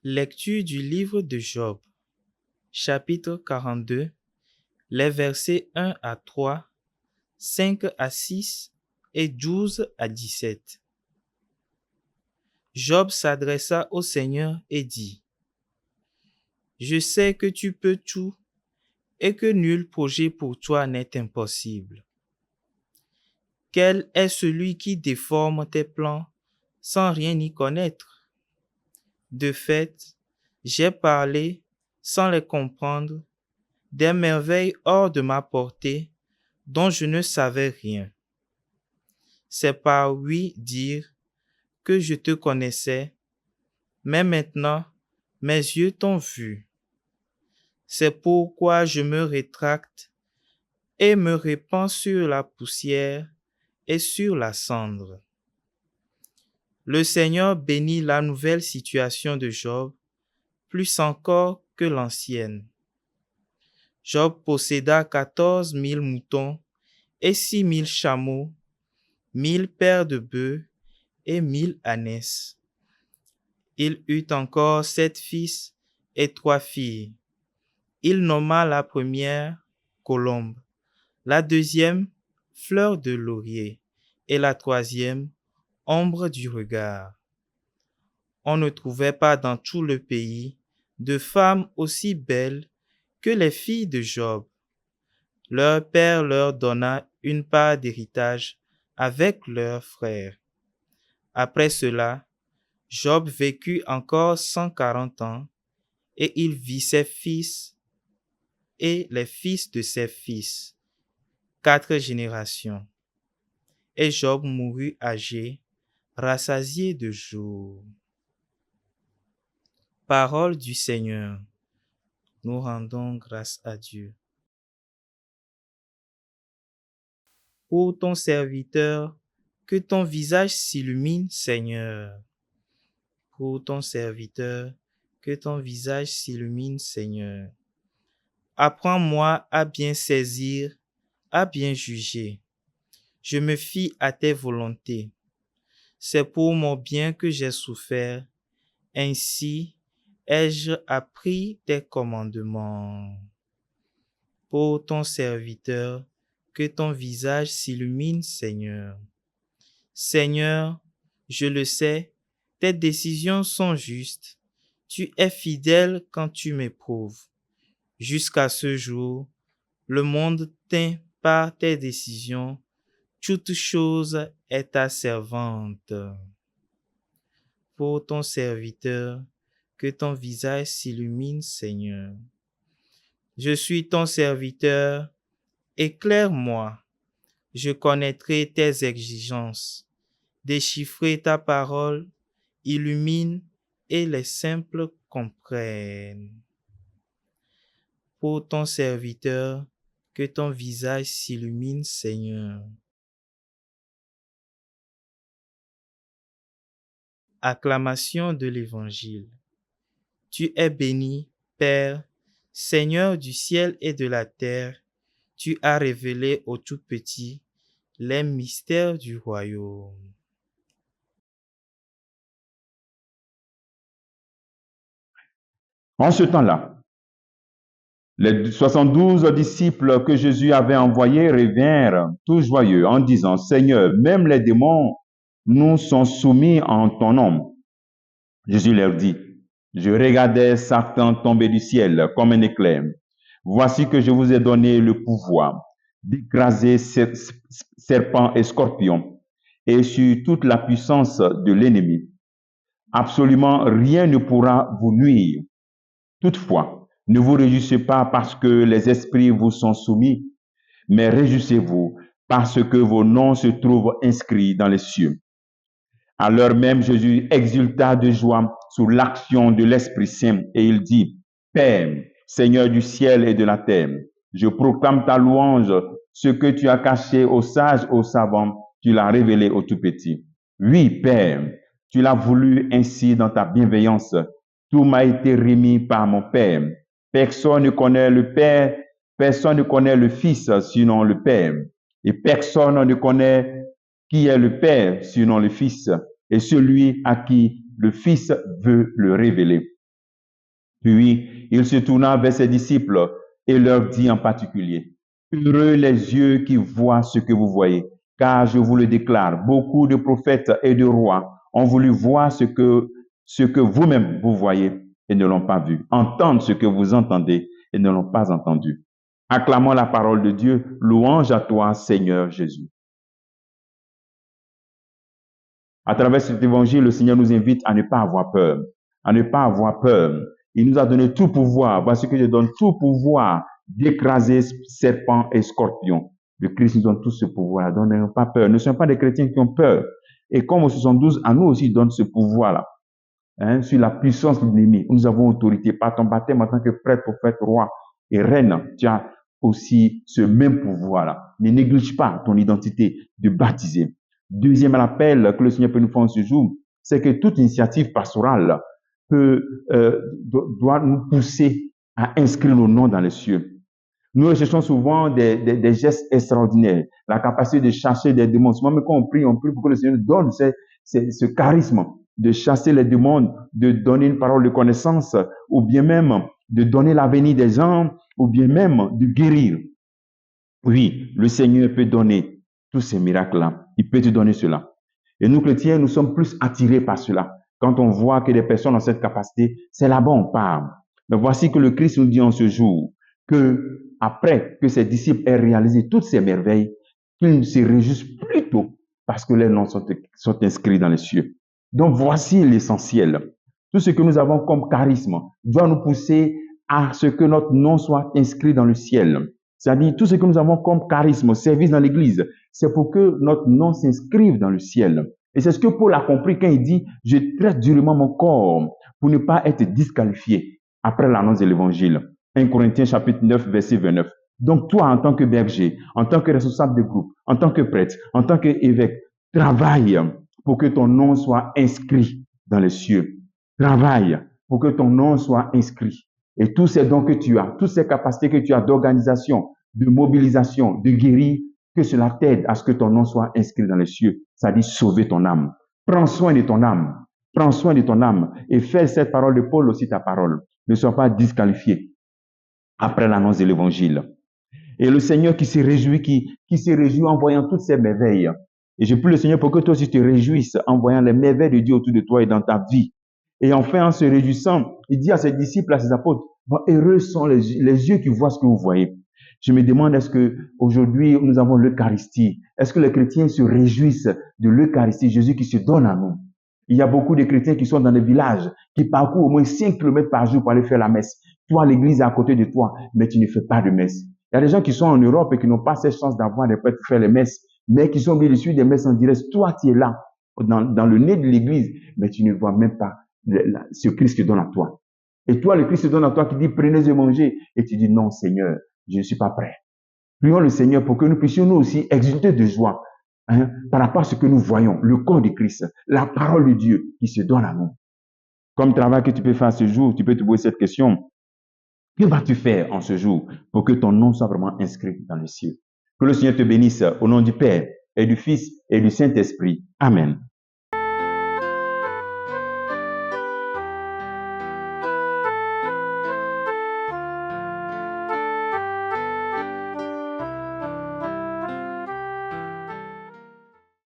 Lecture du livre de Job, chapitre 42, les versets 1 à 3, 5 à 6 et 12 à 17. Job s'adressa au Seigneur et dit: Je sais que tu peux tout et que nul projet pour toi n'est impossible. Quel est celui qui déforme tes plans sans rien y connaître? De fait, j'ai parlé sans les comprendre des merveilles hors de ma portée dont je ne savais rien. C'est par oui dire que je te connaissais, mais maintenant mes yeux t'ont vu. C'est pourquoi je me rétracte et me répands sur la poussière et sur la cendre. Le Seigneur bénit la nouvelle situation de Job, plus encore que l'ancienne. Job posséda 14 000 moutons et 6 000 chameaux, 1 000 paires de bœufs et 1 000 ânesses. Il eut encore 7 fils et 3 filles. Il nomma la première Colombe, la deuxième Fleur de laurier et la troisième Ombre du regard. On ne trouvait pas dans tout le pays de femmes aussi belles que les filles de Job. Leur père leur donna une part d'héritage avec leurs frères. Après cela, Job vécut encore 140 ans, et il vit ses fils et les fils de ses fils, 4 générations. Et Job mourut âgé, rassasié de jours. Parole du Seigneur. Nous rendons grâce à Dieu. Pour ton serviteur, que ton visage s'illumine, Seigneur. Pour ton serviteur, que ton visage s'illumine, Seigneur. Apprends-moi à bien saisir, à bien juger. Je me fie à tes volontés. C'est pour mon bien que j'ai souffert. Ainsi ai-je appris tes commandements. Pour ton serviteur, que ton visage s'illumine, Seigneur. Seigneur, je le sais, tes décisions sont justes. Tu es fidèle quand tu m'éprouves. Jusqu'à ce jour, le monde tint par tes décisions. Toute chose est ta servante. Pour ton serviteur, que ton visage s'illumine, Seigneur. Je suis ton serviteur, éclaire-moi. Je connaîtrai tes exigences. Déchiffrer ta parole, illumine et les simples comprennent. Pour ton serviteur, que ton visage s'illumine, Seigneur. Acclamation de l'Évangile. Tu es béni, Père, Seigneur du ciel et de la terre. Tu as révélé aux tout-petits les mystères du royaume. En ce temps-là, les 72 disciples que Jésus avait envoyés revinrent tout joyeux en disant: Seigneur, même les démons nous sont soumis en ton nom. Jésus leur dit: Je regardais Satan tomber du ciel comme un éclair. Voici que je vous ai donné le pouvoir d'écraser serpents et scorpions et sur toute la puissance de l'ennemi. Absolument rien ne pourra vous nuire. Toutefois, ne vous réjouissez pas parce que les esprits vous sont soumis, mais réjouissez-vous parce que vos noms se trouvent inscrits dans les cieux. À l'heure même, Jésus exulta de joie sous l'action de l'Esprit Saint et il dit: Père, Seigneur du ciel et de la terre, je proclame ta louange. Ce que tu as caché aux sages, aux savants, tu l'as révélé aux tout-petits. Oui, Père, tu l'as voulu ainsi dans ta bienveillance. Tout m'a été remis par mon Père. Personne ne connaît le Père, personne ne connaît le Fils sinon le Père. Et personne ne connaît qui est le Père sinon le Fils, et celui à qui le Fils veut le révéler. Puis il se tourna vers ses disciples et leur dit en particulier, heureux les yeux qui voient ce que vous voyez, car je vous le déclare, beaucoup de prophètes et de rois ont voulu voir ce que vous-même vous voyez et ne l'ont pas vu, entendre ce que vous entendez et ne l'ont pas entendu. Acclamons la parole de Dieu, louange à toi, Seigneur Jésus. À travers cet évangile, le Seigneur nous invite à ne pas avoir peur, à ne pas avoir peur. Il nous a donné tout pouvoir, parce que je donne tout pouvoir d'écraser serpents et scorpions. Le Christ nous donne tout ce pouvoir, donc n'ayons pas peur. Ne soyons pas des chrétiens qui ont peur. Et comme au 72, à nous aussi, il donne ce pouvoir-là, sur la puissance de l'ennemi. Nous avons autorité par ton baptême en tant que prêtre, prophète, roi et reine. Tu as aussi ce même pouvoir-là. Ne néglige pas ton identité de baptisé. Deuxième appel que le Seigneur peut nous faire en ce jour, c'est que toute initiative pastorale doit nous pousser à inscrire nos noms dans les cieux. Nous recherchons souvent des gestes extraordinaires, la capacité de chasser des démons. Souvent, quand on prie pour que le Seigneur nous donne ce charisme de chasser les démons, de donner une parole de connaissance, ou bien même de donner l'avenir des gens, ou bien même de guérir. Oui, le Seigneur peut donner tous ces miracles-là. Il peut te donner cela. Et nous, chrétiens, nous sommes plus attirés par cela. Quand on voit que des personnes ont cette capacité, c'est là-bas on parle. Mais voici que le Christ nous dit en ce jour que après que ses disciples aient réalisé toutes ces merveilles, qu'ils se réjouissent plutôt parce que leurs noms sont inscrits dans les cieux. Donc voici l'essentiel. Tout ce que nous avons comme charisme doit nous pousser à ce que notre nom soit inscrit dans le ciel. C'est-à-dire, tout ce que nous avons comme charisme, service dans l'Église, c'est pour que notre nom s'inscrive dans le ciel. Et c'est ce que Paul a compris quand il dit « Je traite durement mon corps pour ne pas être disqualifié après l'annonce de l'Évangile. » 1 Corinthiens chapitre 9, verset 29. Donc toi, en tant que berger, en tant que responsable de groupe, en tant que prêtre, en tant qu'évêque, travaille pour que ton nom soit inscrit dans les cieux. Travaille pour que ton nom soit inscrit. Et tous ces dons que tu as, toutes ces capacités que tu as d'organisation, de mobilisation, de guérir, que cela t'aide à ce que ton nom soit inscrit dans les cieux. Ça dit sauver ton âme. Prends soin de ton âme. Prends soin de ton âme. Et fais cette parole de Paul aussi ta parole. Ne sois pas disqualifié après l'annonce de l'évangile. Et le Seigneur qui se réjouit en voyant toutes ces merveilles. Et je prie le Seigneur pour que toi aussi te réjouisses en voyant les merveilles de Dieu autour de toi et dans ta vie. Et enfin, en se réjouissant, il dit à ses disciples, à ses apôtres, heureux sont les yeux qui voient ce que vous voyez. Je me demande, est-ce que aujourd'hui nous avons l'Eucharistie? Est-ce que les chrétiens se réjouissent de l'Eucharistie, Jésus qui se donne à nous? Il y a beaucoup de chrétiens qui sont dans les villages, qui parcourent au moins 5 km par jour pour aller faire la messe. Toi, l'église est à côté de toi, mais tu ne fais pas de messe. Il y a des gens qui sont en Europe et qui n'ont pas cette chance d'avoir des prêtres pour faire les messes, mais qui sont obligés de suivre des messes en direct. Toi, tu es là, dans le nez de l'église, mais tu ne vois même pas ce Christ te donne à toi. Et toi, le Christ te donne à toi qui dit, prenez et mangez. Et tu dis, non, Seigneur, je ne suis pas prêt. Prions le Seigneur pour que nous puissions nous aussi exulter de joie par rapport à ce que nous voyons, le corps de Christ, la parole de Dieu qui se donne à nous. Comme travail que tu peux faire ce jour, tu peux te poser cette question. Que vas-tu faire en ce jour pour que ton nom soit vraiment inscrit dans les cieux? Que le Seigneur te bénisse au nom du Père et du Fils et du Saint-Esprit. Amen.